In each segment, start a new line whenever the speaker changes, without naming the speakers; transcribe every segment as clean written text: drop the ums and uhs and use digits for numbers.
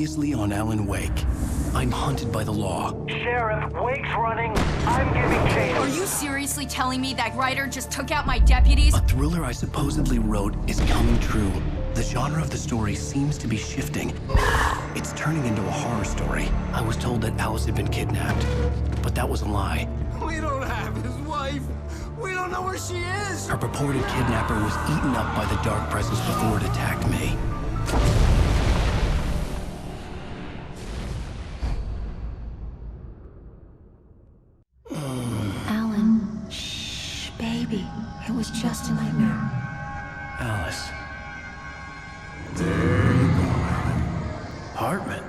Previously on Alan Wake. I'm hunted by the law.
Sheriff, Wake's running. I'm giving chase.
Are you seriously telling me that writer just took out my deputies?
A thriller I supposedly wrote is coming true. The genre of the story seems to be shifting. It's turning into a horror story. I was told that Alice had been kidnapped, but that was a lie.
We don't have his wife. We don't know where she is.
Her purported kidnapper was eaten up by the dark presence before it attacked me.
Alan, shh, baby. It was just a nightmare.
Alice.
There you go, Alan.
Hartman.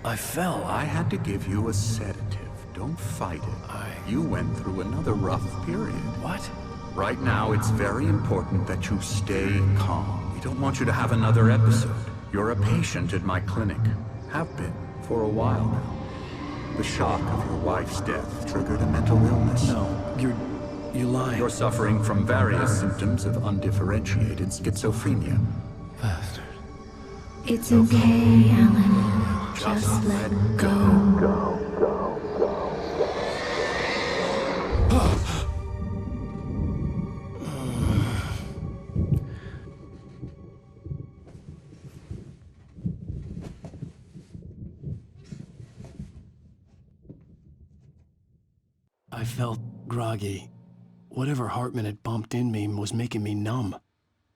I fell.
I had to give you a sedative. Don't fight it. You went through another rough period.
What?
Right now, it's very important that you stay calm. We don't want you to have another episode. You're a patient at my clinic. Have been for a while now. The shock of your wife's death triggered a mental illness.
No, you're lying.
You're suffering from various symptoms of undifferentiated schizophrenia.
Bastard.
It's okay, Alan. Just let go.
I felt groggy. Whatever Hartman had bumped in me was making me numb.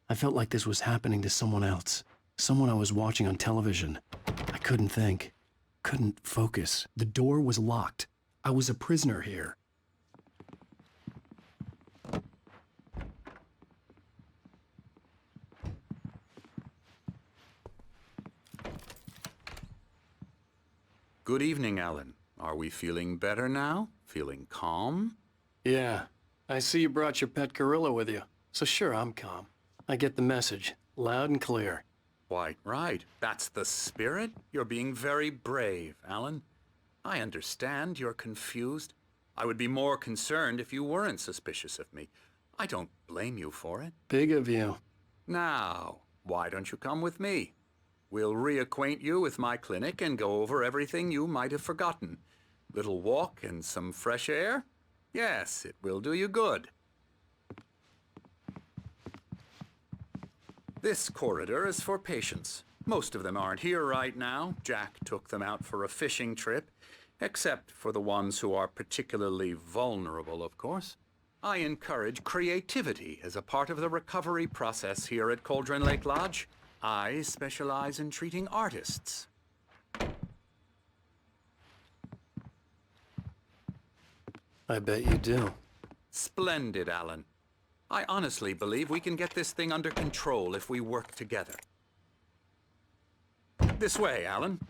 I felt like this was happening to someone else. Someone I was watching on television. I couldn't think. Couldn't focus. The door was locked. I was a prisoner here.
Good evening, Alan. Are we feeling better now? Feeling calm?
Yeah. I see you brought your pet gorilla with you. So sure, I'm calm. I get the message. Loud and clear.
Quite right. That's the spirit. You're being very brave, Alan. I understand you're confused. I would be more concerned if you weren't suspicious of me. I don't blame you for it.
Big of you.
Now, why don't you come with me? We'll reacquaint you with my clinic and go over everything you might have forgotten. Little walk and some fresh air? Yes, it will do you good. This corridor is for patients. Most of them aren't here right now. Jack took them out for a fishing trip, except for the ones who are particularly vulnerable, of course. I encourage creativity as a part of the recovery process here at Cauldron Lake Lodge. I specialize in treating artists.
I bet you do.
Splendid, Alan. I honestly believe we can get this thing under control if we work together. This way, Alan.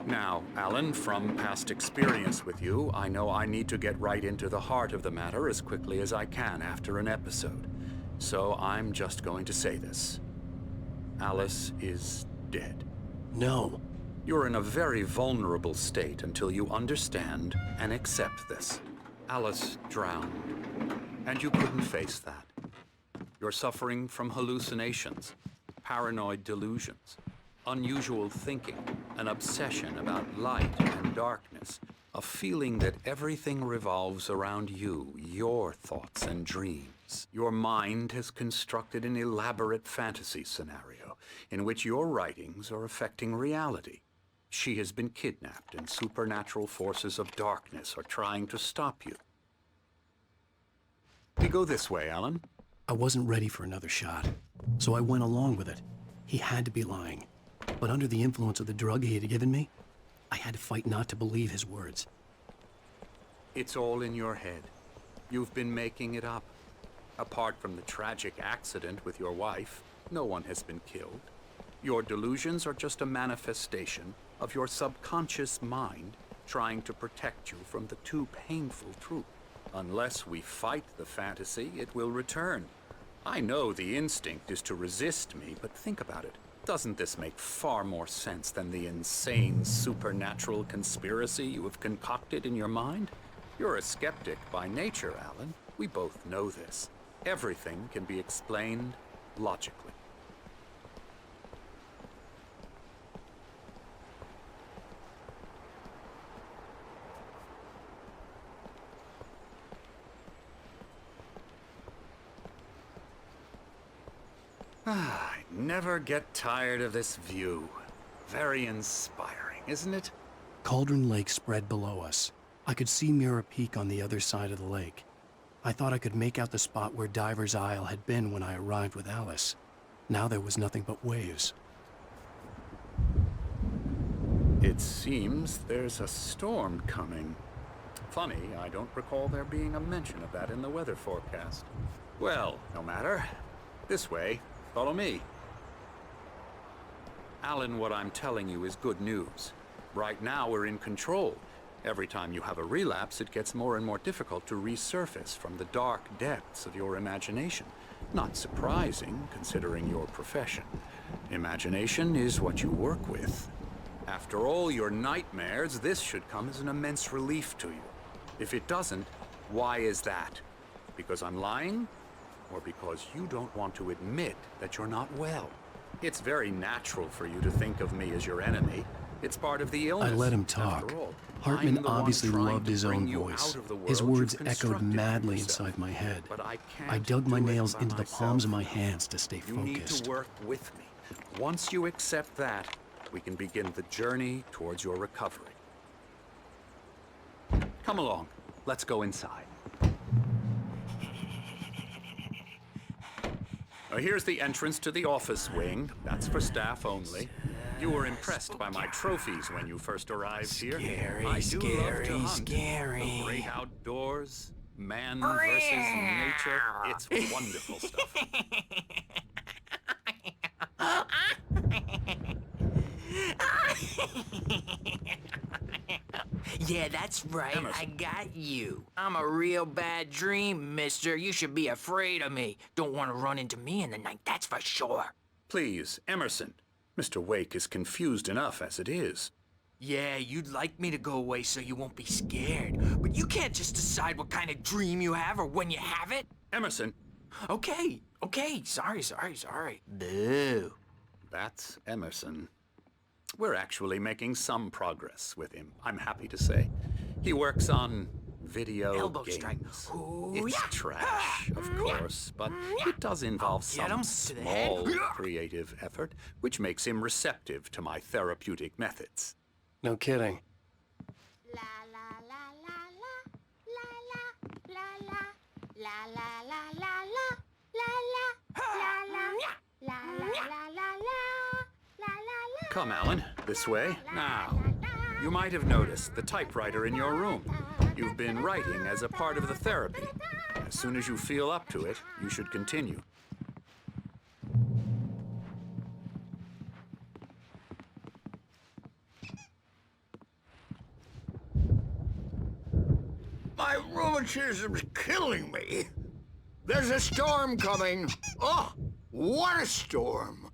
Now, Alan, from past experience with you, I know I need to get right into the heart of the matter as quickly as I can after an episode. So I'm just going to say this. Alice is dead.
No.
You're in a very vulnerable state until you understand and accept this. Alice drowned, and you couldn't face that. You're suffering from hallucinations, paranoid delusions, unusual thinking, an obsession about light and darkness, a feeling that everything revolves around you, your thoughts and dreams. Your mind has constructed an elaborate fantasy scenario in which your writings are affecting reality. She has been kidnapped and supernatural forces of darkness are trying to stop you. We go this way, Alan.
I wasn't ready for another shot, so I went along with it. He had to be lying. But under the influence of the drug he had given me, I had to fight not to believe his words.
It's all in your head. You've been making it up. Apart from the tragic accident with your wife, no one has been killed. Your delusions are just a manifestation of your subconscious mind trying to protect you from the too painful truth. Unless we fight the fantasy, it will return. I know the instinct is to resist me, but think about it. Doesn't this make far more sense than the insane supernatural conspiracy you have concocted in your mind? You're a skeptic by nature, Alan. We both know this. Everything can be explained logically. I never get tired of this view. Very inspiring, isn't it?
Cauldron Lake spread below us. I could see Mirror Peak on the other side of the lake. I thought I could make out the spot where Diver's Isle had been when I arrived with Alice. Now there was nothing but waves.
It seems there's a storm coming. Funny, I don't recall there being a mention of that in the weather forecast. Well, no matter. This way. Follow me. Alan, what I'm telling you is good news. Right now, we're in control. Every time you have a relapse, it gets more and more difficult to resurface from the dark depths of your imagination. Not surprising, considering your profession. Imagination is what you work with. After all your nightmares, this should come as an immense relief to you. If it doesn't, why is that? Because I'm lying? Or because you don't want to admit that you're not well? It's very natural for you to think of me as your enemy. It's part of the illness.
I let him talk. Hartman obviously loved his own voice. His words echoed madly inside my head. I dug my nails into the palms of my hands to stay focused.
You need to work with me. Once you accept that, we can begin the journey towards your recovery. Come along. Let's go inside. Here's the entrance to the office wing. That's for staff only. You were impressed by my trophies when you first arrived here.
Scary.
The great outdoors, man versus nature. It's wonderful stuff.
Yeah, that's right.
Emerson.
I got you. I'm a real bad dream, mister. You should be afraid of me. Don't want to run into me in the night, that's for sure.
Please, Emerson. Mr. Wake is confused enough as it is.
Yeah, you'd like me to go away so you won't be scared. But you can't just decide what kind of dream you have or when you have it.
Emerson,
Okay. Sorry. Boo.
that's Emerson. We're actually making some progress with him, I'm happy to say. He works on video
Elbow
games.
strike. Ooh,
It's
yeah.
trash, of course, but it does involve
Get
some
him to the head.
small creative effort, which makes him receptive to my therapeutic methods.
No kidding.
La la la la la la la la la la la la la la la la la la.
Come, Alan, this way. Now, you might have noticed the typewriter in your room. You've been writing as a part of the therapy. As soon as you feel up to it, you should continue.
My rheumatism's killing me. There's a storm coming. Oh, what a storm.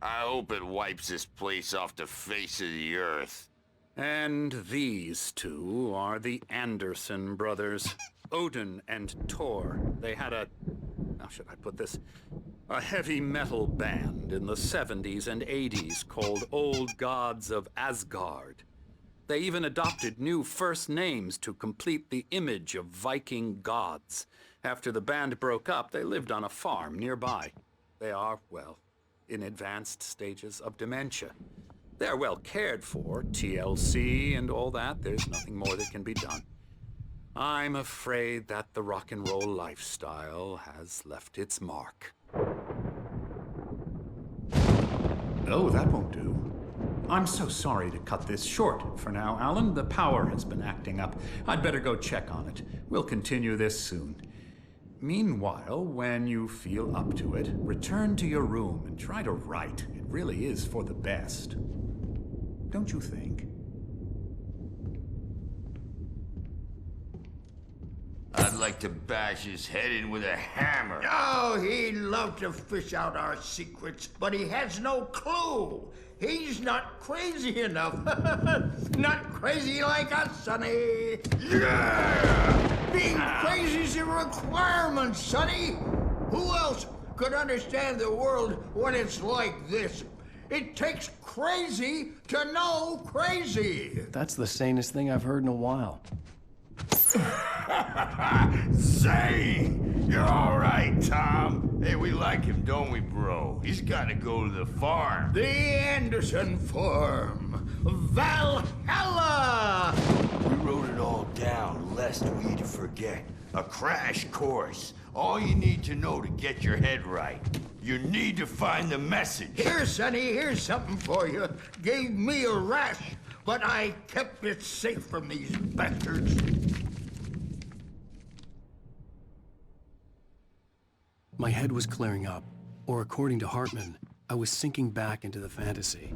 I hope it wipes this place off the face of the earth.
And these two are the Anderson brothers, Odin and Tor. They had how should I put this? A heavy metal band in the 70s and 80s called Old Gods of Asgard. They even adopted new first names to complete the image of Viking gods. After the band broke up, they lived on a farm nearby. They are, well, in advanced stages of dementia. They're well cared for, TLC and all that. There's nothing more that can be done. I'm afraid that the rock and roll lifestyle has left its mark. Oh, that won't do. I'm so sorry to cut this short for now, Alan. The power has been acting up. I'd better go check on it. We'll continue this soon. Meanwhile, when you feel up to it, return to your room and try to write. It really is for the best. Don't you think?
I'd I'd like to bash his head in with a hammer.
Oh, he'd love to fish out our secrets, but he has no clue. He's not crazy enough. Not crazy like us, Sonny.
Yeah!
Being crazy's a requirement, Sonny. Who else could understand the world when it's like this? It takes crazy to know crazy.
That's the sanest thing I've heard in a while.
Zane! You're all right, Tom. Hey, we like him, don't we, bro? He's got to go to the farm.
The Anderson Farm. Valhalla!
We wrote it all down, lest we forget. A crash course. All you need to know to get your head right. You need to find the message.
Here, Sonny, here's something for you. Gave me a rash, but I kept it safe from these bastards.
My head was clearing up, or according to Hartman, I was sinking back into the fantasy.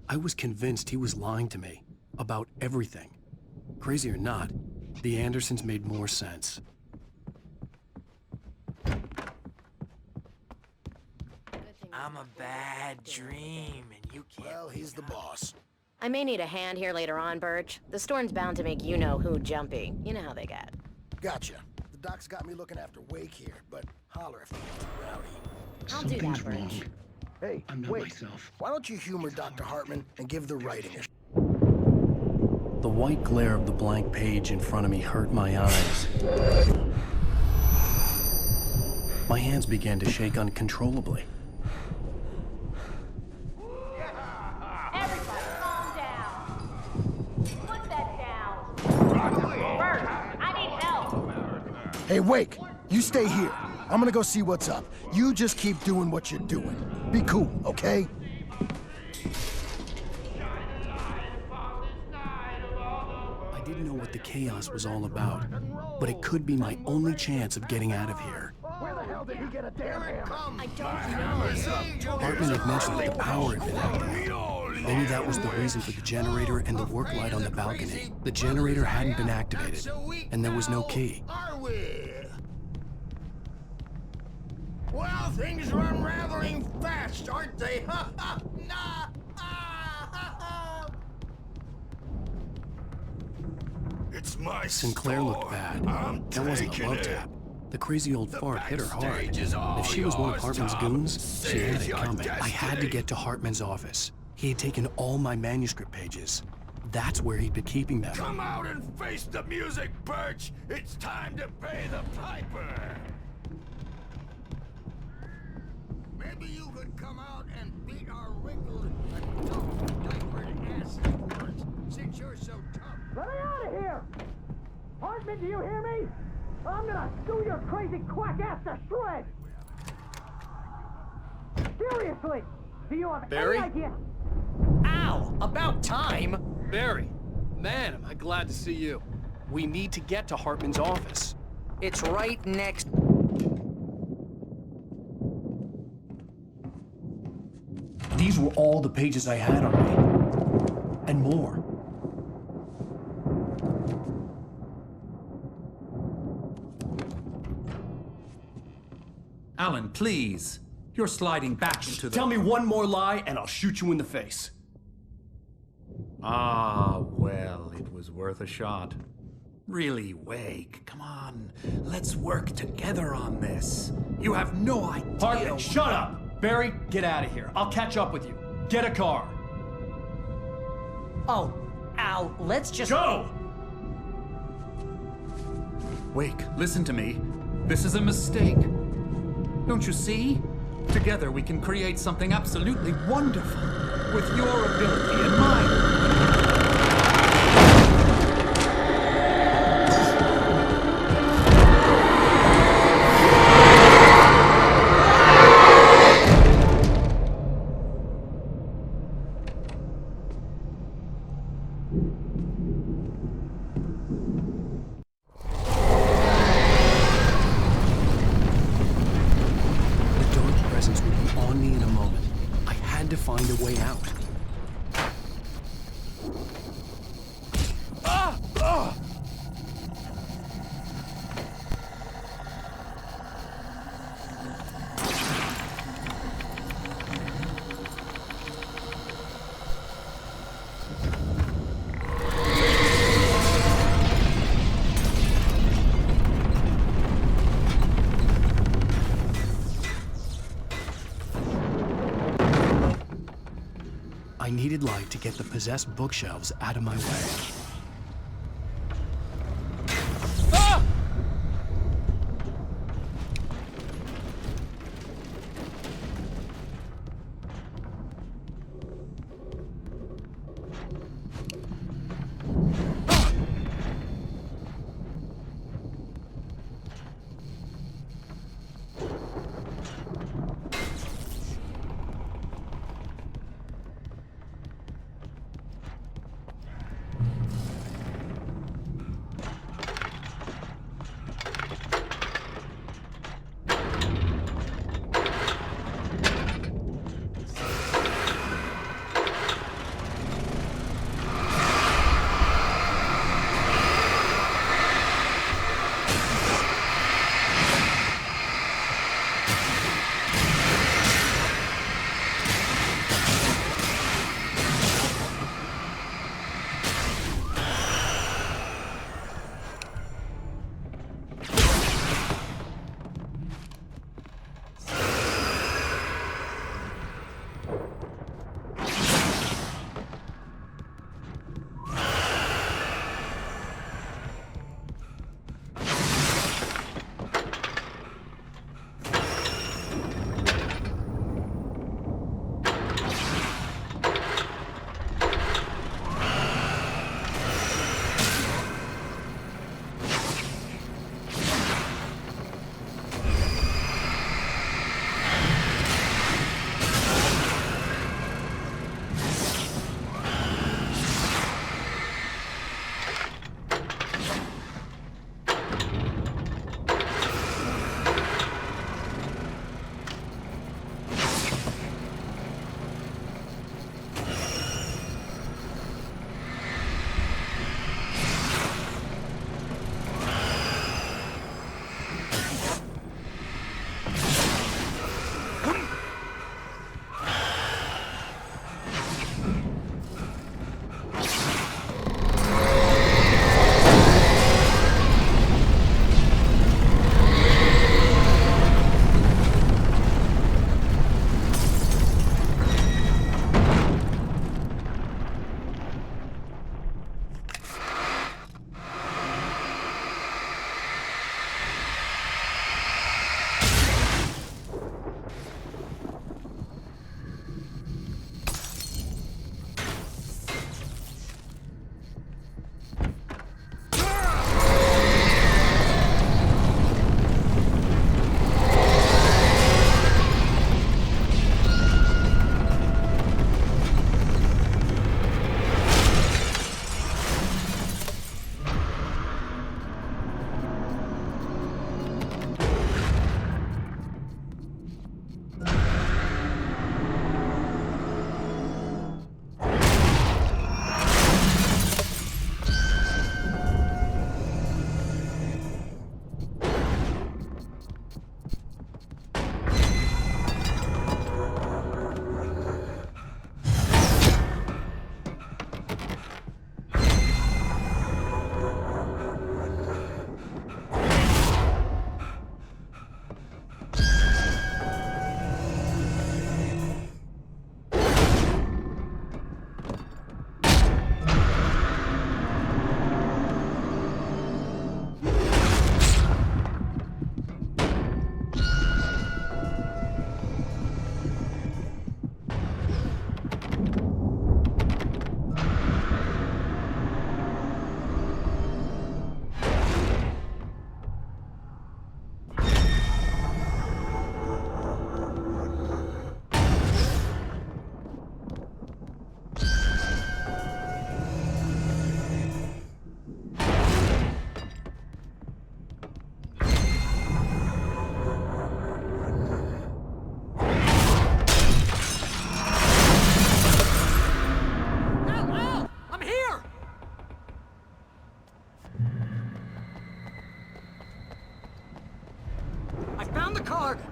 I was convinced he was lying to me about everything. Crazy or not, the Andersons made more sense.
I'm a bad dream, and you can't.
Well, he's the boss.
I may need a hand here later on, Birch. The storm's bound to make you-know-who jumpy. You know how they get.
Gotcha. The doc's got me looking after Wake here, but holler if he gets too rowdy.
I'll do
Something's
that, Birch.
wrong.
Hey,
I'm not
wait.
myself.
Why don't you humor Dr. Hartman and give the writing a
The white glare of the blank page in front of me hurt my eyes. My hands began to shake uncontrollably.
Everybody, calm down. Put that down. Bert, I need help.
Hey, Wake, you stay here. I'm gonna go see what's up. You just keep doing what you're doing. Be cool, okay?
I didn't know what the chaos was all about, but it could be my only chance of getting out of here.
Where the hell did he get a damn hammer?
I don't know.
Hartman had mentioned that the power had been activated. Maybe that was the reason for the generator and the work light on the balcony. The generator hadn't been activated, and there was no key.
Are we? Well, things are unraveling fast, aren't they? Nah.
It's my
Sinclair looked bad. That wasn't a love tap. The crazy old fart hit her hard. If she was one of Hartman's goons, she had it coming. I had to get to Hartman's office. He had taken all my manuscript pages. That's where he'd been keeping them.
Come out and face the music, Birch. It's time to pay the piper.
Maybe you could come out and beat our wrinkled and tough-diapered asses, since you're so tough.
Let me out of here! Hartman, do you hear me? I'm gonna sue your crazy quack ass to shreds! Seriously! Do you have
Barry?
any idea?
Ow! About time!
Barry, man, am I glad to see you. We need to get to Hartman's office.
It's right next.
These were all the pages I had on me. And more.
Alan, please. You're sliding back into the...
Tell me one more lie and I'll shoot you in the face.
Ah, well, it was worth a shot. Really, Wake, come on. Let's work together on this. You have no idea...
Hartman, shut up! Barry, get out of here. I'll catch up with you. Get a car.
Oh, Al, let's just...
Go!
Wake, listen to me. This is a mistake. Don't you see? Together we can create something absolutely wonderful. With your ability and mine.
The dark presence would be on me in a moment. I had to find a way out. I needed light to get the possessed bookshelves out of my way.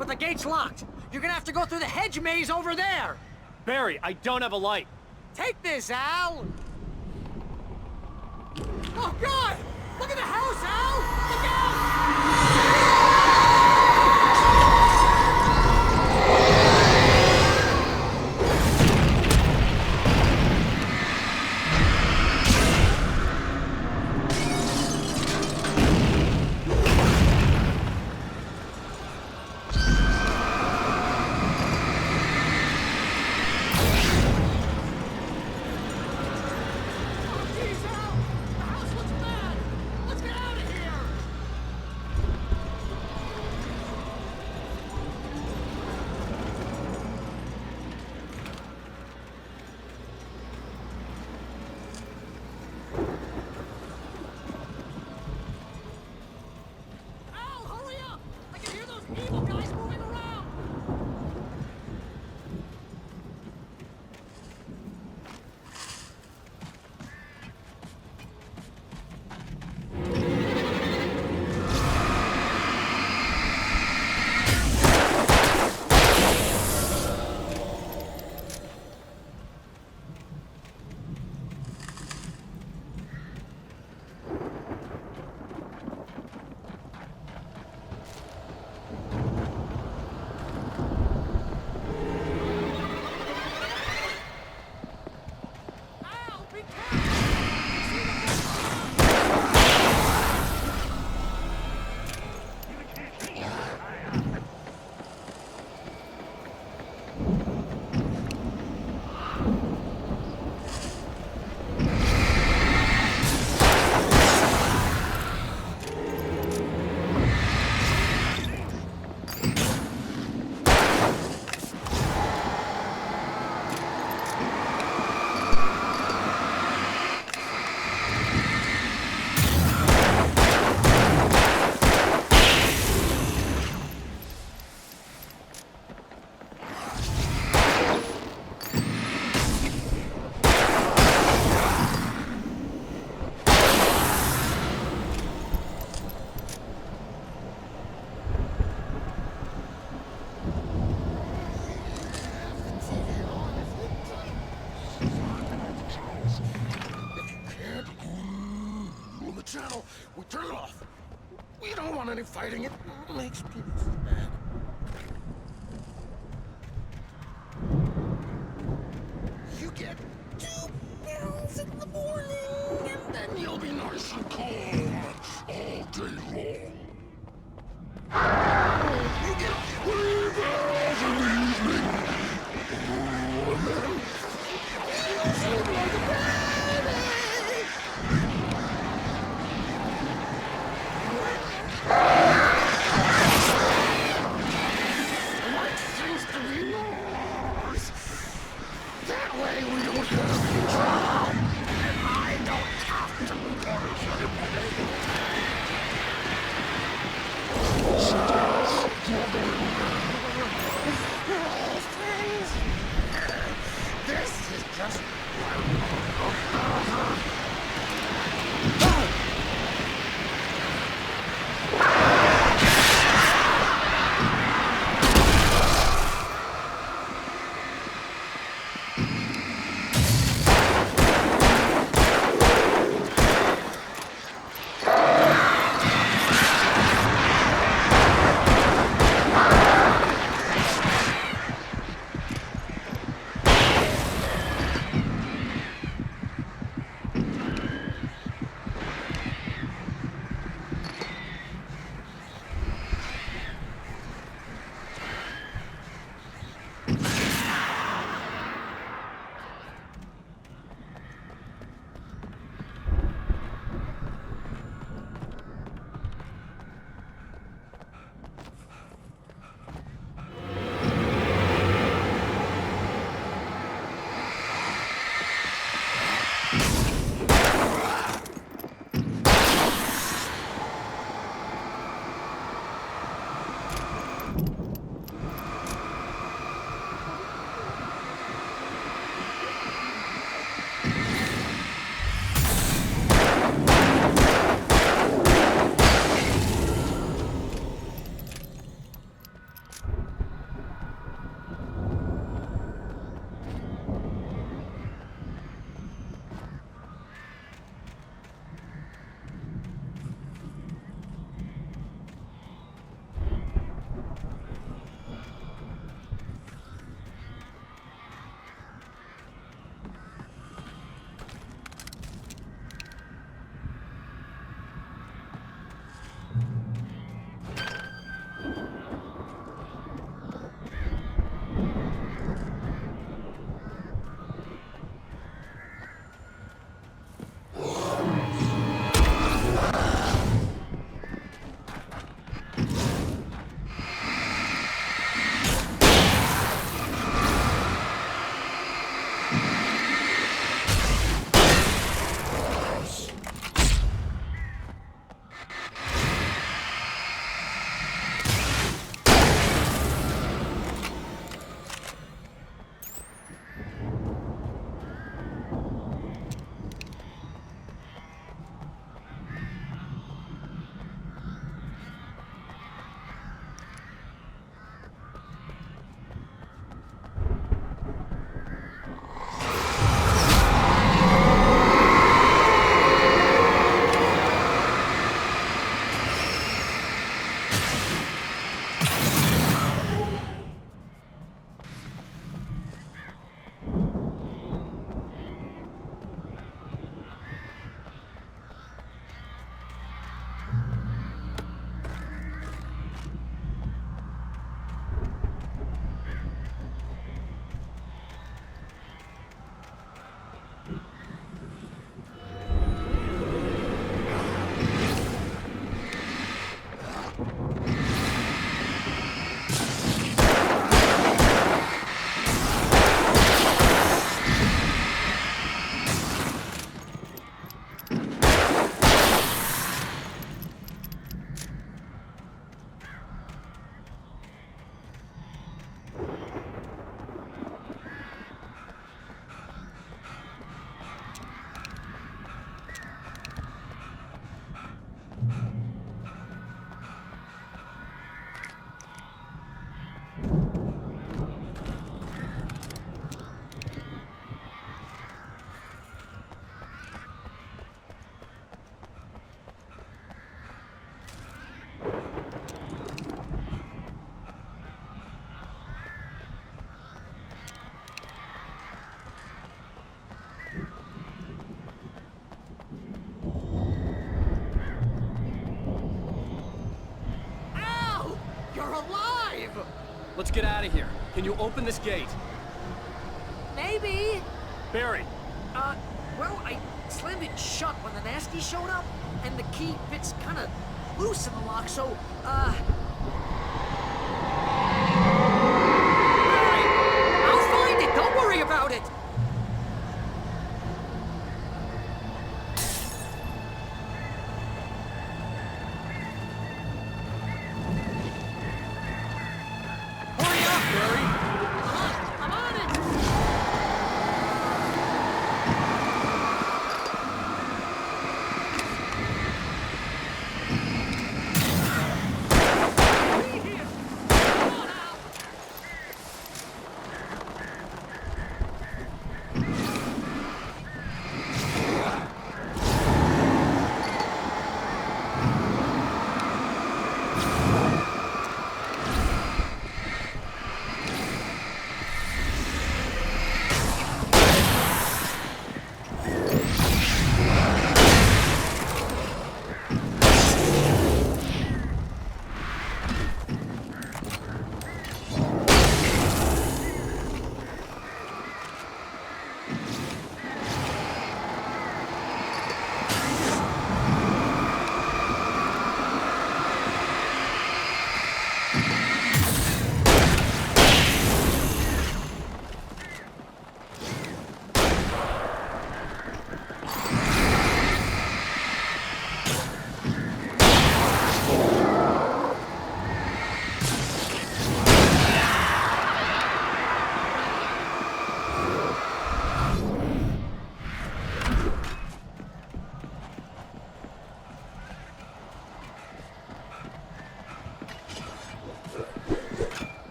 but the gate's locked. You're gonna have to go through the hedge maze over there.
Barry, I don't have a light.
Take this, Al. Oh, God! Look at the house, Al! Look out!
channel, we turn it off. We don't want any fighting. It makes people sad. You get 2 pills in the morning, and then you'll be nice and calm all day long. You get 3 pills in the evening. Oh, and then you sleep like a baby. Like things to be nice. That way we don't have to drown, and I don't have to punish anybody.
alive!
Let's get out of here. Can you open this gate?
Maybe.
Barry!
Well, I slammed it shut when the nasty showed up, and the key fits kind of loose in the lock, so, Barry, I'll find it! Don't worry about it! Hurry up, Barry! I'm on it!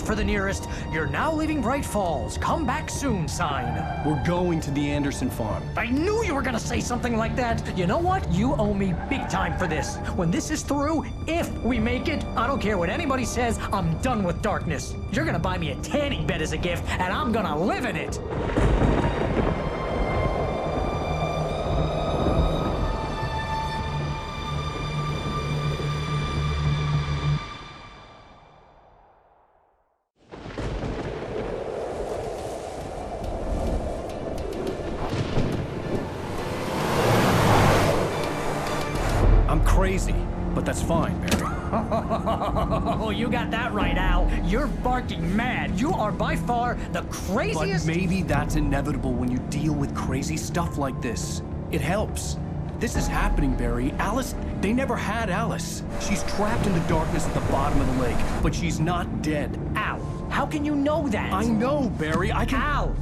For the nearest, "You're now leaving Bright Falls. Come back soon" sign.
We're going to the Anderson farm.
I knew you were gonna say something like that. You know what? You owe me big time for this. When this is through, if we make it, I don't care what anybody says, I'm done with darkness. You're gonna buy me a tanning bed as a gift, and I'm gonna live in it.
Crazy, but that's fine, Barry.
Oh, you got that right, Al. You're barking mad. You are by far the craziest...
But maybe that's inevitable when you deal with crazy stuff like this. It helps. This is happening, Barry. Alice, they never had Alice. She's trapped in the darkness at the bottom of the lake, but she's not dead.
Al, how can you know that?
I know, Barry. I can...
Al,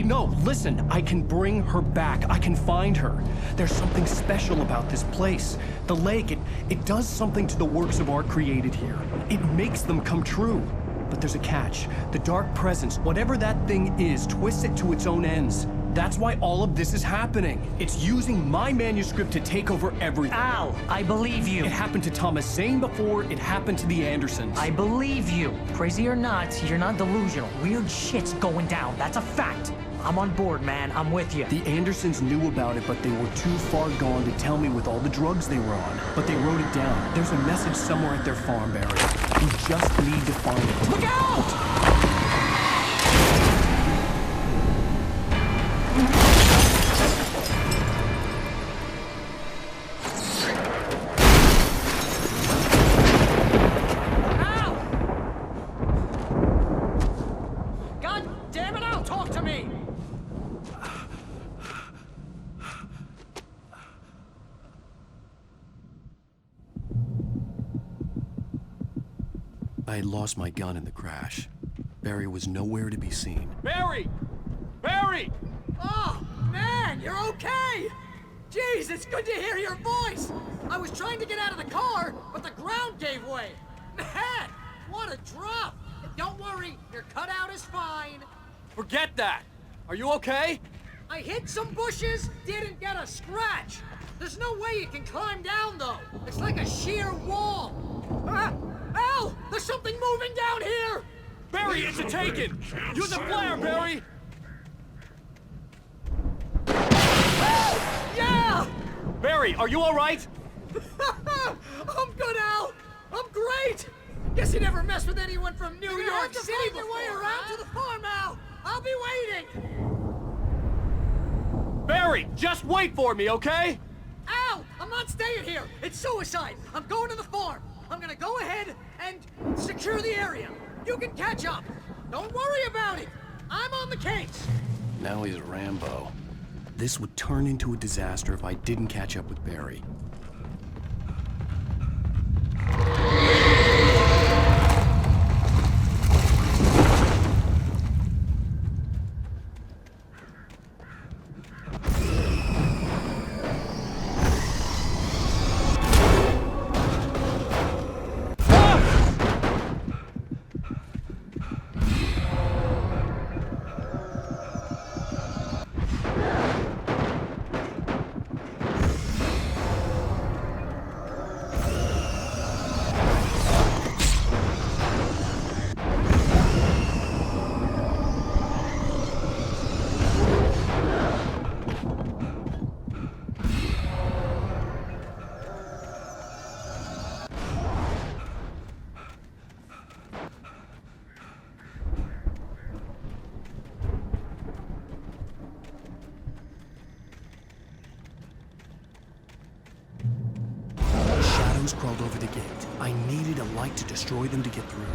No, listen. I can bring her back. I can find her. There's something special about this place. The lake, it does something to the works of art created here. It makes them come true. But there's a catch. The dark presence, whatever that thing is, twists it to its own ends. That's why all of this is happening. It's using my manuscript to take over everything.
Al, I believe you.
It happened to Thomas Zane before, it happened to the Andersons.
I believe you. Crazy or not, you're not delusional. Weird shit's going down. That's a fact. I'm on board, man. I'm with you.
The Andersons knew about it, but they were too far gone to tell me with all the drugs they were on. But they wrote it down. There's a message somewhere at their farm, Barry. We just need to find it.
Look out!
I had lost my gun in the crash. Barry was nowhere to be seen.
Barry! Barry!
Oh, man, you're okay! Jeez, it's good to hear your voice! I was trying to get out of the car, but the ground gave way! Man, what a drop! Don't worry, your cutout is fine.
Forget that! Are you okay?
I hit some bushes, didn't get a scratch. There's no way you can climb down, though. It's like a sheer wall. Al! There's something moving down here!
Barry, it's a taken! Use a flare, Barry!
Yeah!
Barry, are you all right?
I'm good, Al! I'm great! Guess you never messed with anyone from New York City before. Your way around to the farm, Al! I'll be waiting!
Barry, just wait for me, okay?
Al! I'm not staying here! It's suicide! I'm going to the farm! I'm gonna go ahead and secure the area. You can catch up. Don't worry about it. I'm on the case.
Now he's Rambo. This would turn into a disaster if I didn't catch up with Barry. Crawled over the gate. I needed a light to destroy them to get through.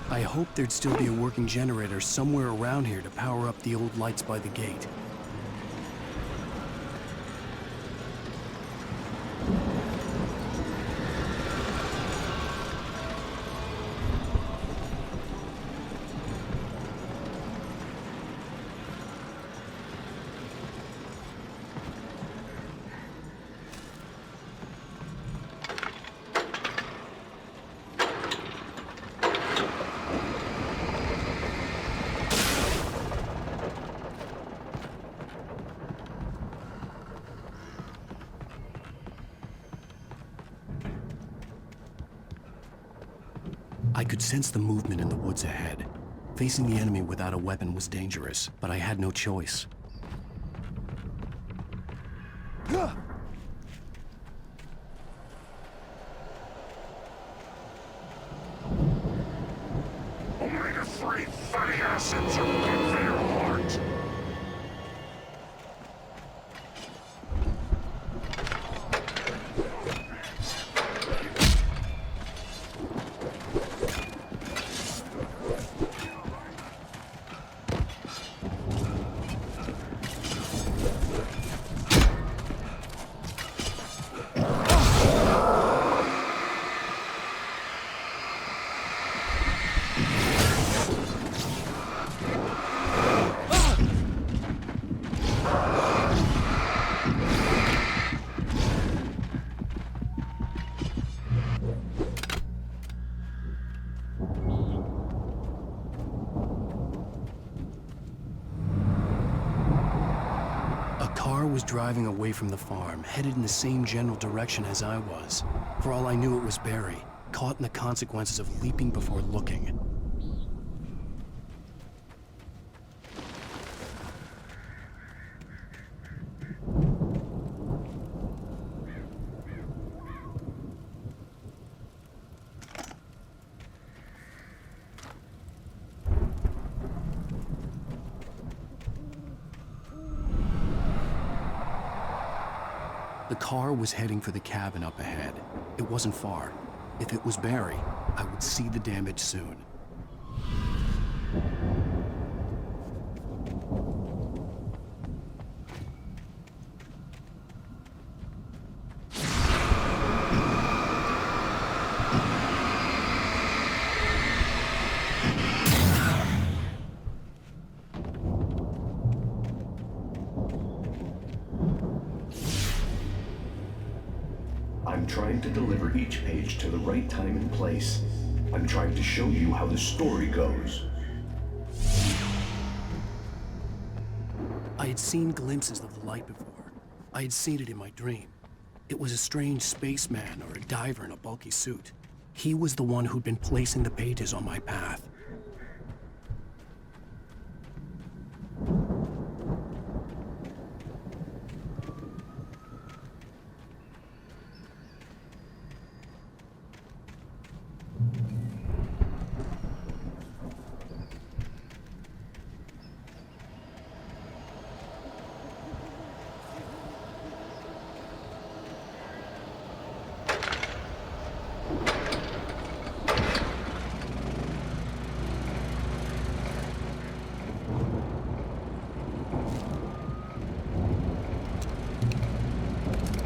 I hoped there'd still be a working generator somewhere around here to power up the old lights by the gate. I could sense the movement in the woods ahead. Facing the enemy without a weapon was dangerous, but I had no choice.
Omega-3 fatty acids are good for your heart.
Was driving away from the farm, headed in the same general direction as I was. For all I knew, it was Barry, caught in the consequences of leaping before looking. The car was heading for the cabin up ahead. It wasn't far. If it was Barry, I would see the damage soon.
I'm trying to deliver each page to the right time and place. I'm trying to show you how the story goes.
I had seen glimpses of the light before. I had seen it in my dream. It was a strange spaceman or a diver in a bulky suit. He was the one who'd been placing the pages on my path.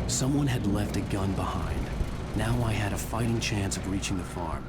Someone had left a gun behind. Now I had a fighting chance of reaching the farm.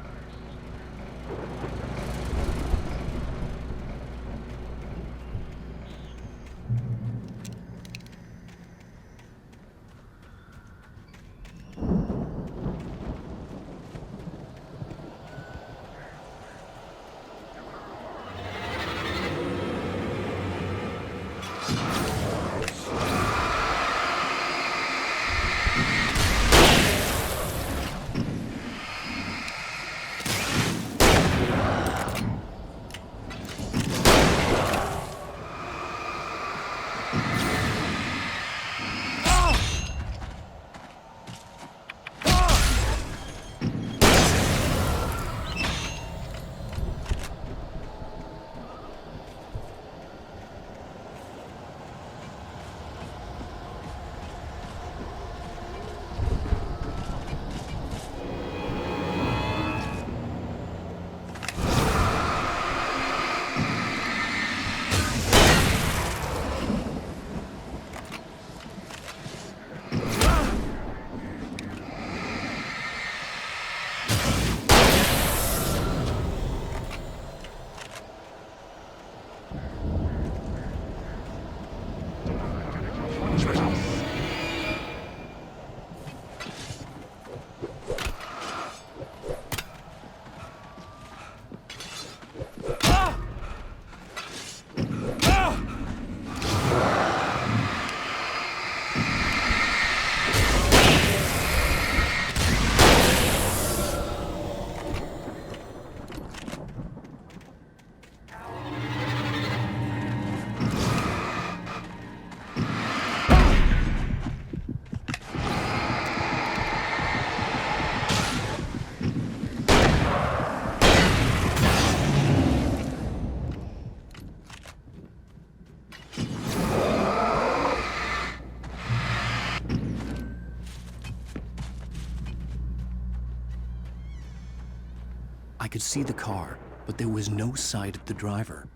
I could see the car, but there was no sight of the driver.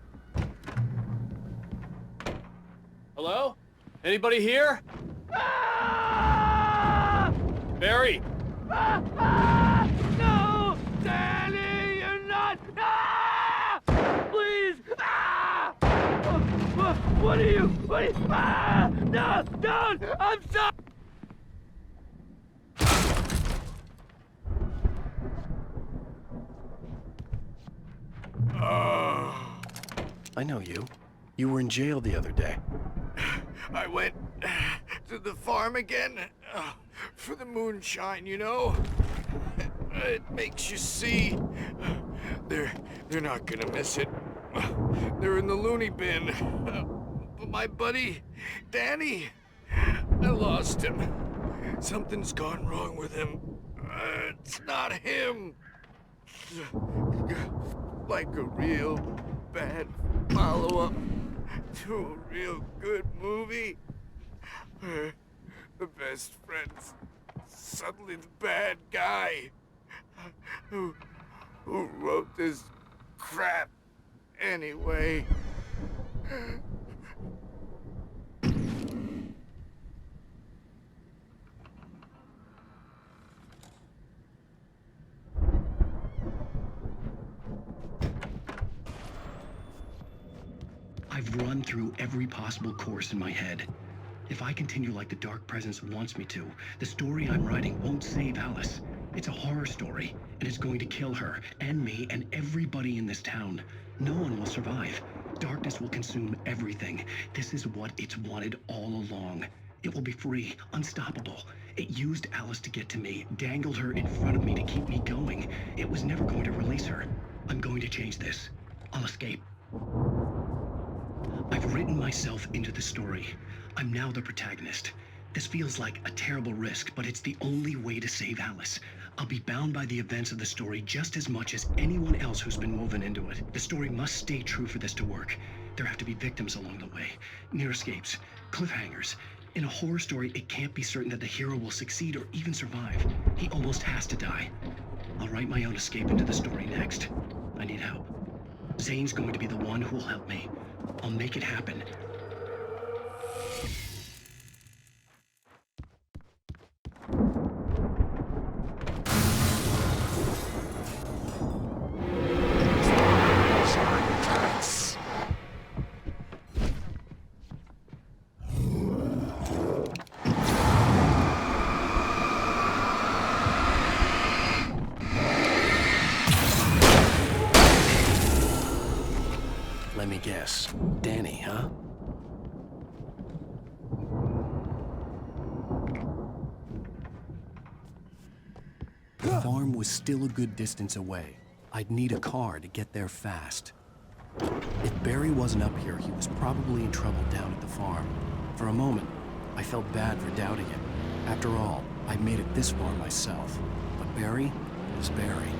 Hello? Anybody here? Barry!
No! Danny, you're not! Please! What are you? No! Don't! I'm sorry!
I know you. You were in jail the other day.
I went to the farm again for the moonshine, you know? It makes you see. They're not gonna miss it. They're in the loony bin. But my buddy, Danny, I lost him. Something's gone wrong with him. It's not him. Like a real bad follow-up to a real good movie where the best friend's suddenly the bad guy who wrote this crap anyway.
I've run through every possible course in my head. If I continue like the Dark Presence wants me to, the story I'm writing won't save Alice. It's a horror story, and it's going to kill her, and me, and everybody in this town. No one will survive. Darkness will consume everything. This is what it's wanted all along. It will be free, unstoppable. It used Alice to get to me, dangled her in front of me to keep me going. It was never going to release her. I'm going to change this. I'll escape. I've written myself into the story. I'm now the protagonist. This feels like a terrible risk, but it's the only way to save Alice. I'll be bound by the events of the story just as much as anyone else who's been woven into it. The story must stay true for this to work. There have to be victims along the way, near escapes, cliffhangers. In a horror story, it can't be certain that the hero will succeed or even survive. He almost has to die. I'll write my own escape into the story next. I need help. Zane's going to be the one who will help me. I'll make it happen. Let me guess. Danny, huh? The farm was still a good distance away. I'd need a car to get there fast. If Barry wasn't up here, he was probably in trouble down at the farm. For a moment, I felt bad for doubting it. After all, I'd made it this far myself. But Barry was Barry.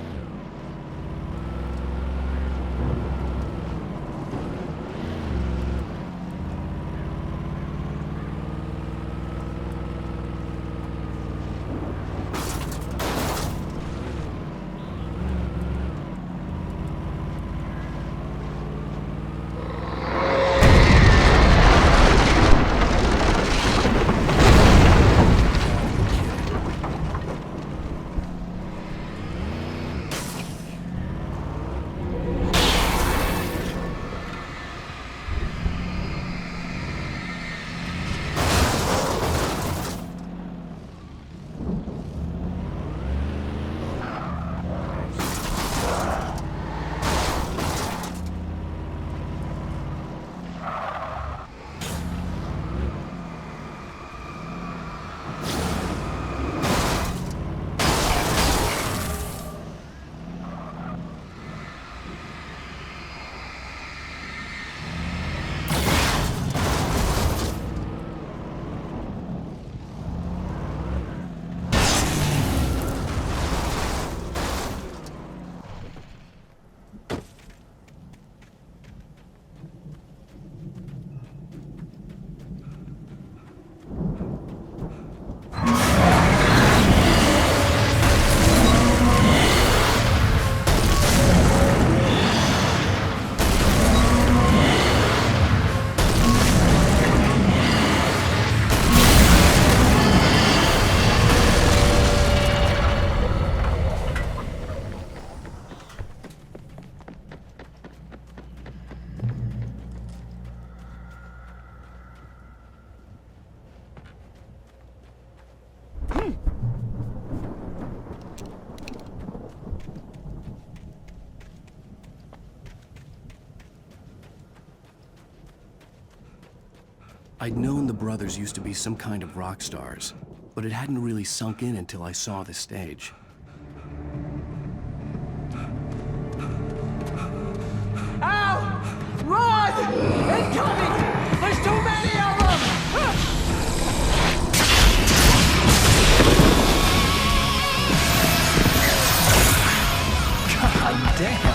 I'd known the brothers used to be some kind of rock stars, but it hadn't really sunk in until I saw the stage.
Ow! Run! Incoming! There's too many of them!
God damn!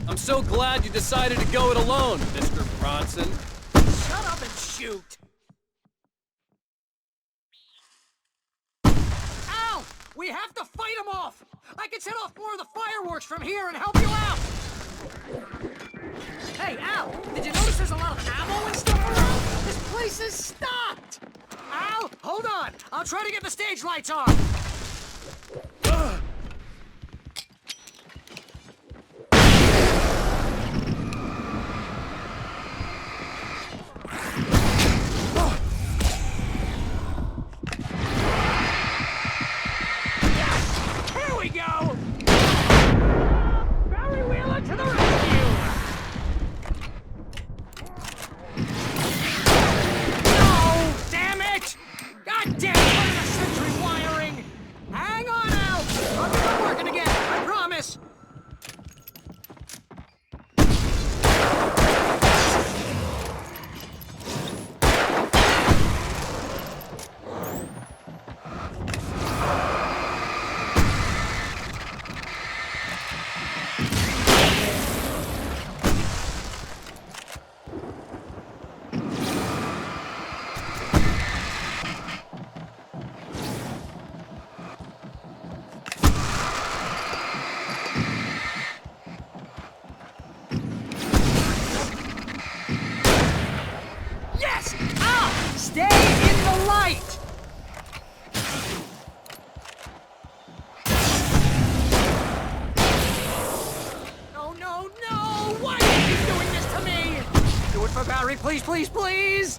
I'm so glad you decided to go it alone, Mr. Bronson.
Shut up and shoot! Ow! We have to fight them off! I can set off more of the fireworks from here and help you out! Hey, Al! Did you notice there's a lot of ammo and stuff around? This place is stocked! Al, hold on! I'll try to get the stage lights on! Stay in the light! No, no, no! Why are you doing this to me? Do it for Barry, please, please, please!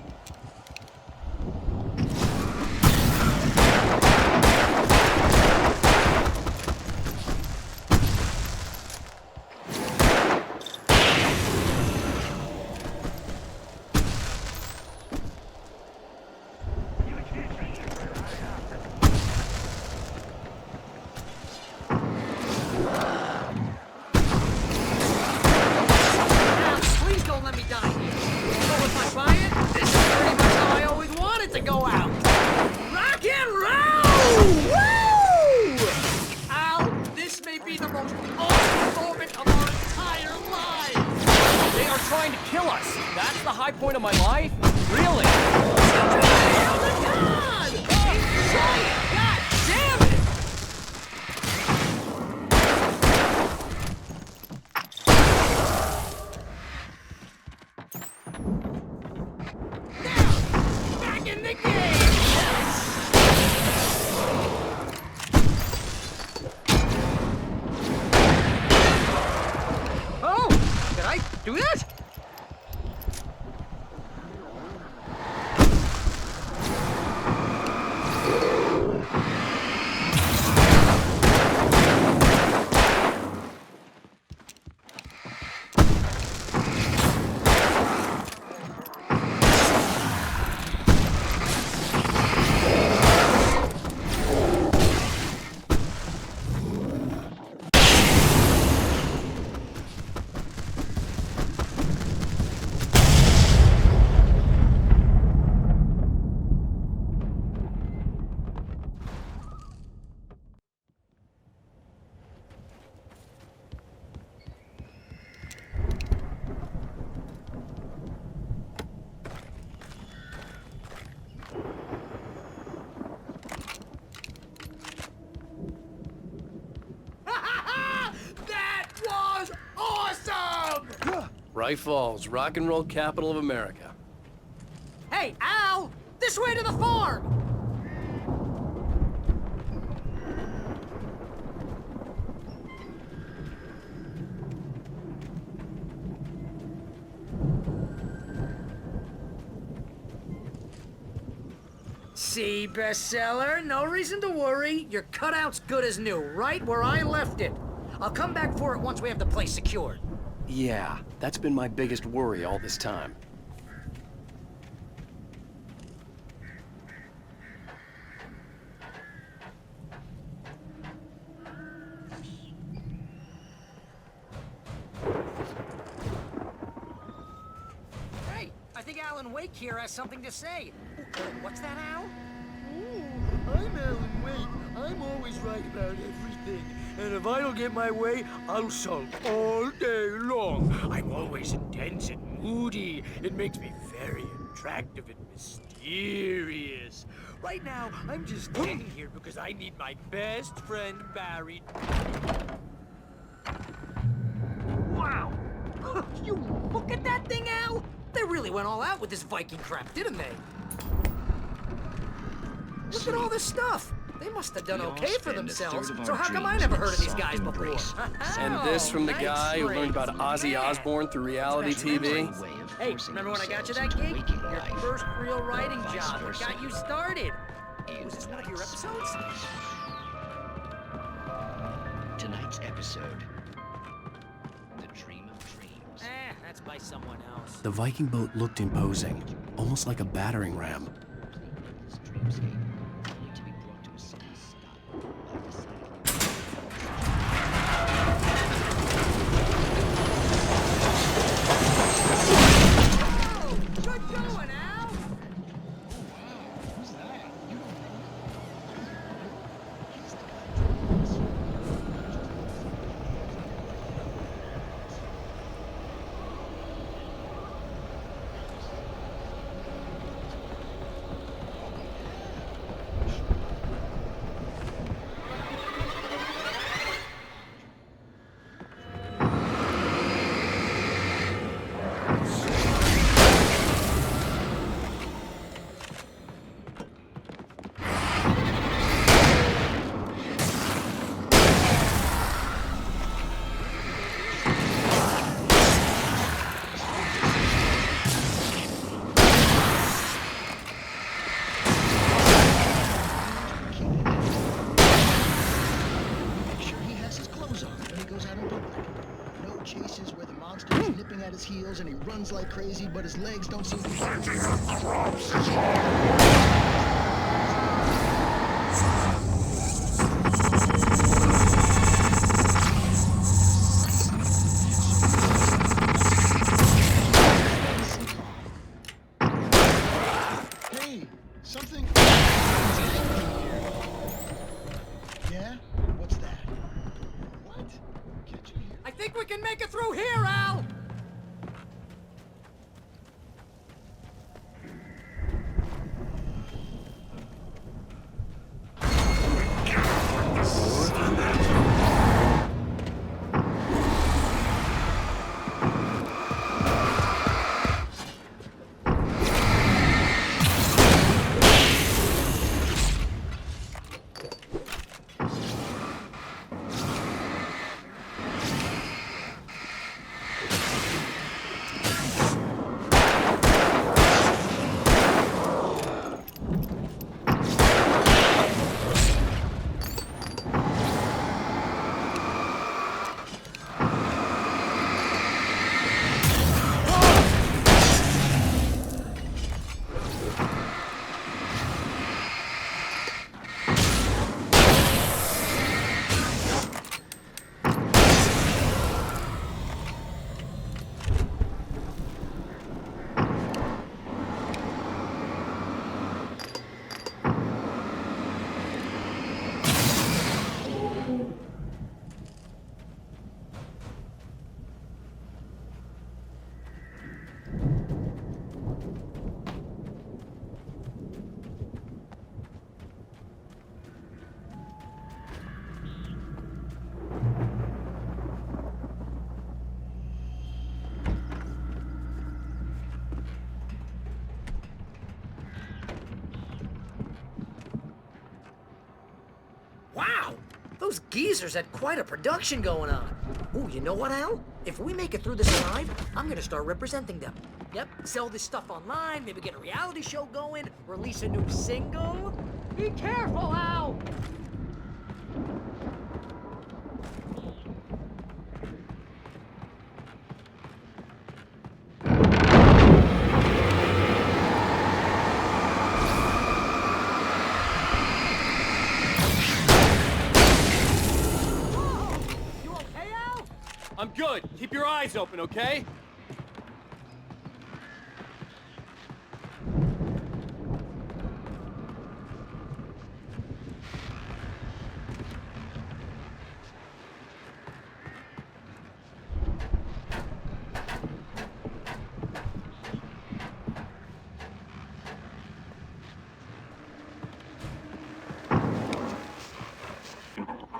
Point of my life? Really?
Oh, did I do that?
Right Falls, rock and roll capital of America.
Hey, Al! This way to the farm! See, bestseller? No reason to worry. Your cutout's good as new, right where I left it. I'll come back for it once we have the place secured.
Yeah, that's been my biggest worry all this time.
Hey, I think Alan Wake here has something to say. What's that, Al?
I'm Alan Wake. I'm always right about everything. And if I don't get my way, I'll sulk all day long. I'm always intense and moody. It makes me very attractive and mysterious. Right now, I'm just standing here because I need my best friend Barry.
Wow! You look at that thing, Al! They really went all out with this Viking crap, didn't they? Look at all this stuff! They must have done okay for themselves, so how come I never heard of these guys before?
And this from the guy who learned about Ozzy Osbourne through reality TV?
Hey, remember when I got you that gig? Your first real writing job. It got you started. Was this one of your episodes?
Tonight's episode, The Dream of Dreams.
That's by someone else.
The Viking boat looked imposing, almost like a battering ram.
runs like crazy, but his legs don't seem to be... Hey, something... Yeah? What's that? What? Can't you hear?
I think we can make it through here, Al! Wow! Those geezers had quite a production going on. Ooh, you know what, Al? If we make it through this alive, I'm gonna start representing them. Yep, sell this stuff online, maybe get a reality show going, release a new single. Be careful, Al!
I'm good. Keep your eyes open, okay?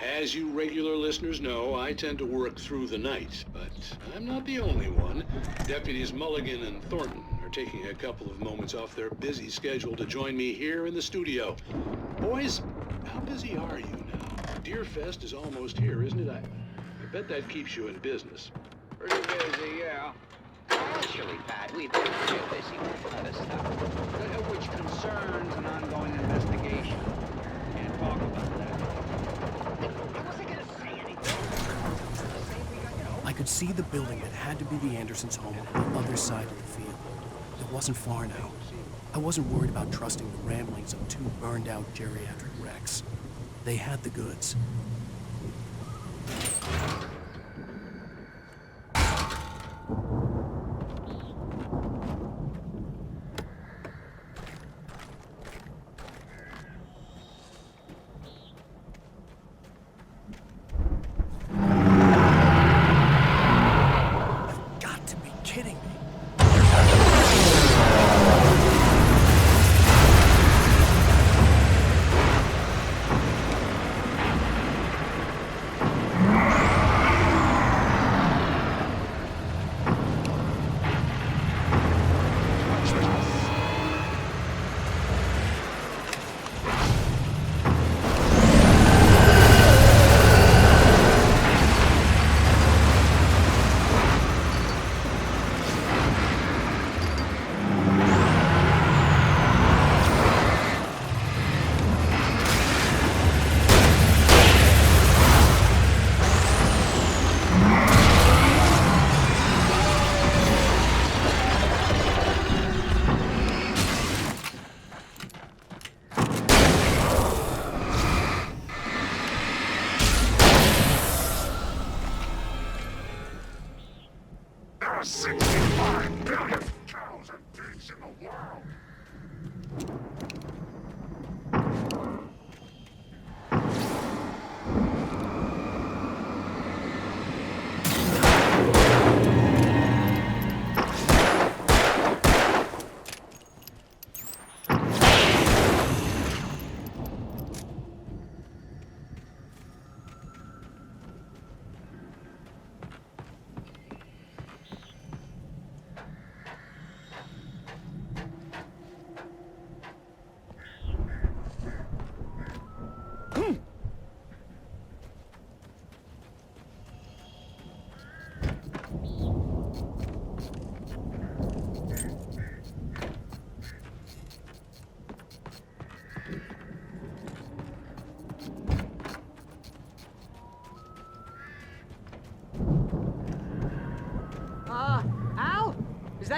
As you regular listeners know, I tend to work through the night, but I'm not the only one. Deputies Mulligan and Thornton are taking a couple of moments off their busy schedule to join me here in the studio. Boys, how busy are you now? Deerfest is almost here, isn't it? I bet that keeps you in business.
Pretty busy, yeah. Actually, Pat, we've been too busy with other stuff, which concerns an ongoing investigation. Can't talk about that.
I could see the building that had to be the Andersons' home on the other side of the field. It wasn't far now. I wasn't worried about trusting the ramblings of two burned-out geriatric wrecks. They had the goods.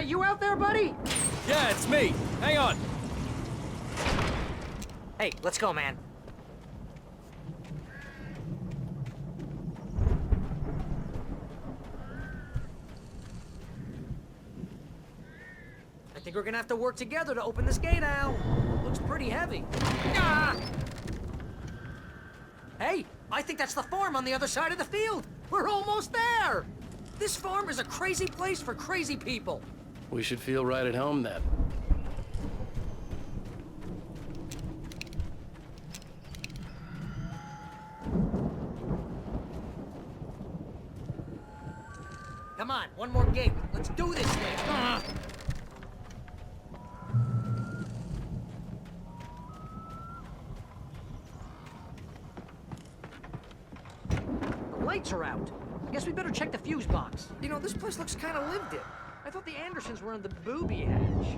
you out there, buddy?
Yeah, it's me. Hang on.
Hey, let's go, man. I think we're gonna have to work together to open this gate, Al. Looks pretty heavy. Ah! Hey, I think that's the farm on the other side of the field. We're almost there. This farm is a crazy place for crazy people.
We should feel right at home then.
Come on, one more gate. Let's do this thing. The lights are out. I guess we better check the fuse box. You know, this place looks kind of lived in. I thought the Andersons were in the booby hatch.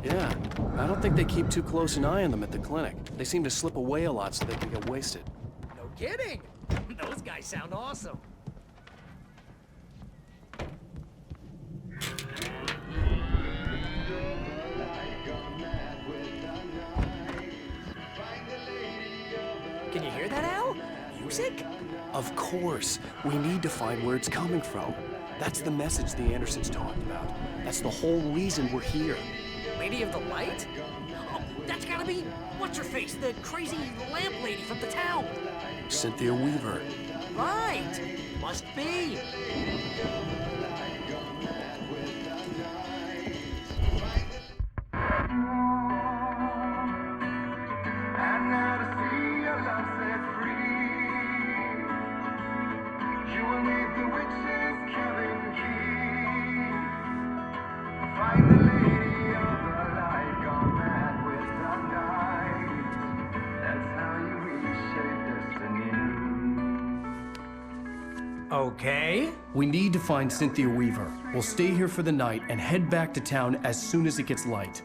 Yeah, I don't think they keep too close an eye on them at the clinic. They seem to slip away a lot so they can get wasted.
No kidding. Those guys sound awesome. Can you hear that, Al? Music?
Of course. We need to find where it's coming from. That's the message the Andersons talked about. That's the whole reason we're here.
Lady of the Light? Oh, that's gotta be... what's-her-face? The crazy lamp lady from the town.
Cynthia Weaver.
Right. Must be. Okay.
We need to find Cynthia Weaver. We'll stay here for the night and head back to town as soon as it gets light.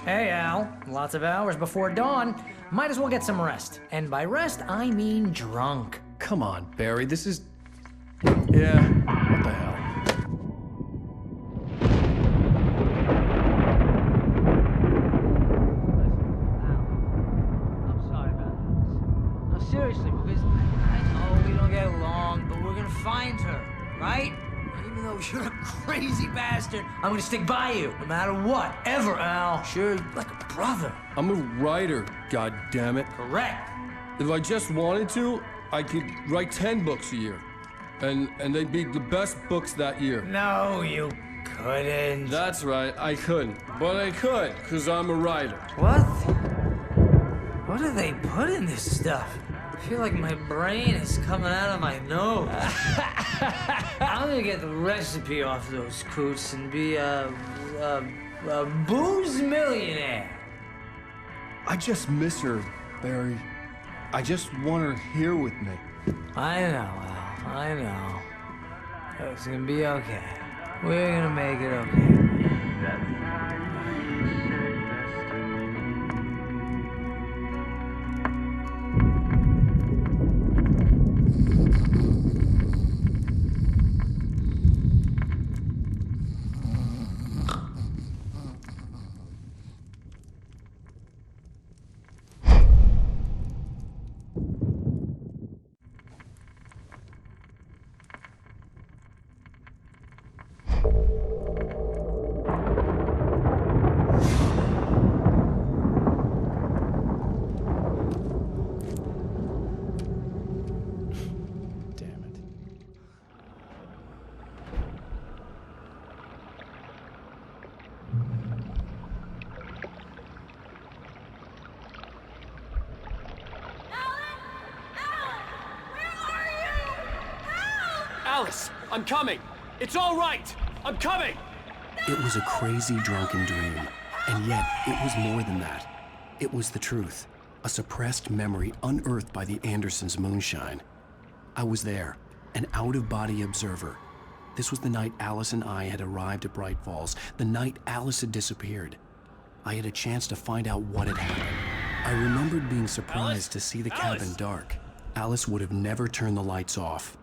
Hey, Al. Lots of hours before dawn. Might as well get some rest. And by rest, I mean drunk.
Come on, Barry, this is... Yeah, what the hell?
I'm sorry about this. No, seriously, because I know we don't get along, but we're gonna find her, right? And even though you're a crazy bastard, I'm gonna stick by you, no matter what, ever, Al. Sure, like a brother.
I'm a writer, goddammit.
Correct.
If I just wanted to, I could write 10 books a year. And they'd be the best books that year.
No, you couldn't.
That's right, I couldn't. But I could, because I'm a writer.
What? What do they put in this stuff? I feel like my brain is coming out of my nose. I'm gonna get the recipe off those coots and be a booze millionaire.
I just miss her, Barry. I just want her here with me.
I know, Al. I know. It's gonna be okay. We're gonna make it okay.
Alice, I'm coming. It's all right. I'm coming.
It was a crazy, drunken dream. And yet, it was more than that. It was the truth. A suppressed memory unearthed by the Andersons' moonshine. I was there, an out-of-body observer. This was the night Alice and I had arrived at Bright Falls, the night Alice had disappeared. I had a chance to find out what had happened. I remembered being surprised to see the cabin dark. Alice would have never turned the lights off.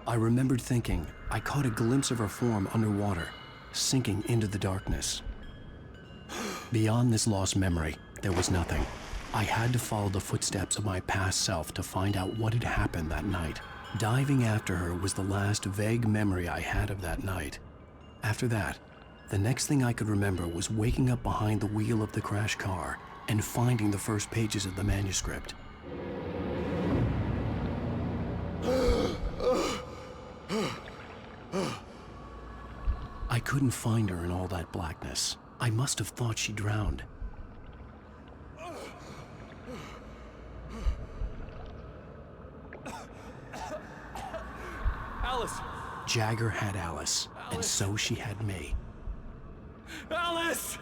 I remembered thinking I caught a glimpse of her form underwater, sinking into the darkness. Beyond this lost memory, there was nothing. I had to follow the footsteps of my past self to find out what had happened that night. Diving after her was the last vague memory I had of that night. After that, the next thing I could remember was waking up behind the wheel of the crash car and finding the first pages of the manuscript. I couldn't find her in all that blackness. I must have thought she drowned.
Alice!
Jagger had Alice, and so she had me.
Alice!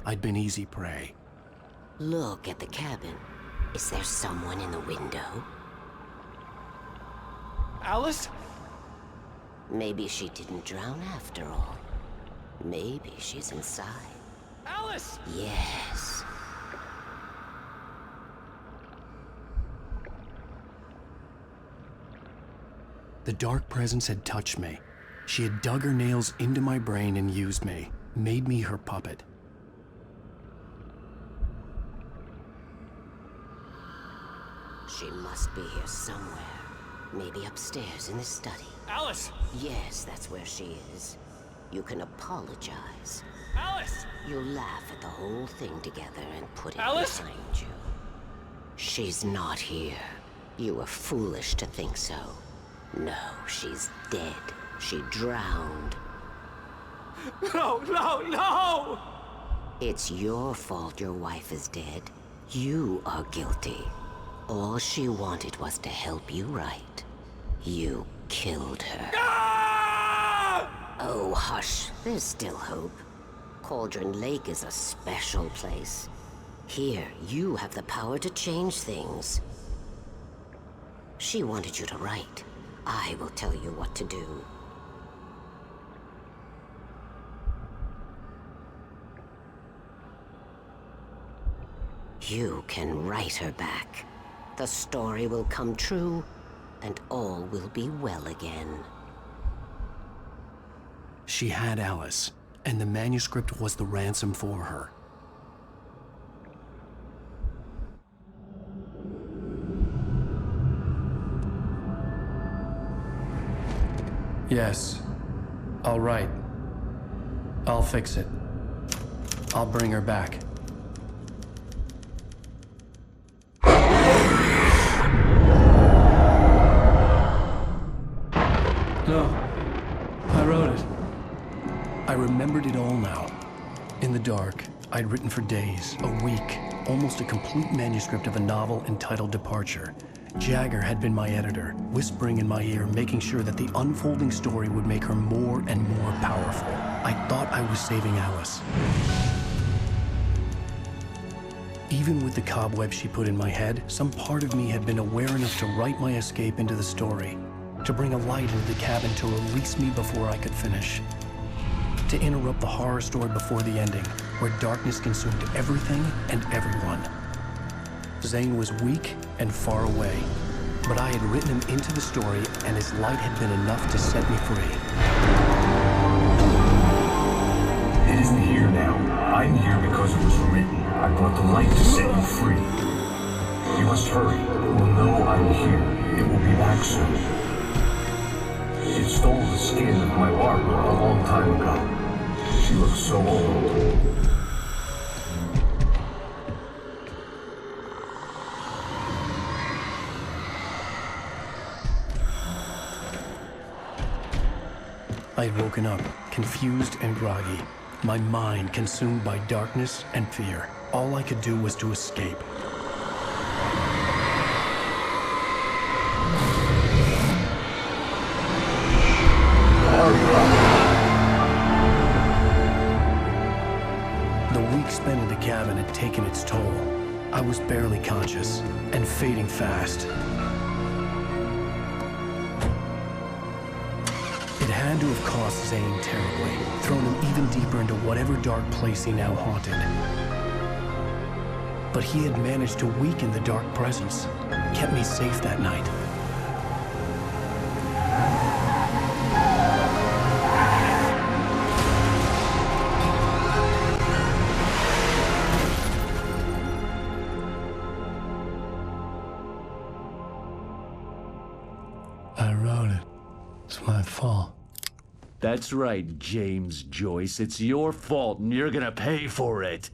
I'd been easy prey.
Look at the cabin. Is there someone in the window?
Alice?
Maybe she didn't drown after all. Maybe she's inside.
Alice!
Yes.
The dark presence had touched me. She had dug her nails into my brain and used me, made me her puppet.
She must be here somewhere. Maybe upstairs in the study.
Alice!
Yes, that's where she is. You can apologize.
Alice!
You'll laugh at the whole thing together and put it
Alice?
behind you. She's not here. You were foolish to think so. No, she's dead. She drowned.
No, no, no!
It's your fault your wife is dead. You are guilty. All she wanted was to help you right. You killed her.
Ah!
Oh, hush. There's still hope. Cauldron Lake is a special place. Here, you have the power to change things. She wanted you to write. I will tell you what to do. You can write her back. The story will come true, and all will be well again.
She had Alice, and the manuscript was the ransom for her. Yes. All right. I'll fix it. I'll bring her back. No. I wrote it. I remembered it all now. In the dark, I'd written for days, a week, almost a complete manuscript of a novel entitled Departure. Jagger had been my editor, whispering in my ear, making sure that the unfolding story would make her more and more powerful. I thought I was saving Alice. Even with the cobweb she put in my head, some part of me had been aware enough to write my escape into the story, to bring a light into the cabin to release me before I could finish, to interrupt the horror story before the ending, where darkness consumed everything and everyone. Zane was weak and far away, but I had written him into the story, and his light had been enough to set me free.
It isn't here now. I'm here because it was written. I brought the light to set you free. You must hurry. It will know I'm here. It will be back soon. It stole the skin of my barber a long time ago. She looks so old.
I had woken up, confused and groggy, my mind consumed by darkness and fear. All I could do was to escape. The week spent in the cabin had taken its toll. I was barely conscious, and fading fast. It had to have cost Zane terribly, thrown him even deeper into whatever dark place he now haunted. But he had managed to weaken the dark presence, kept me safe that night. I wrote it. It's my fault.
That's right, James Joyce. It's your fault, and you're gonna pay for it.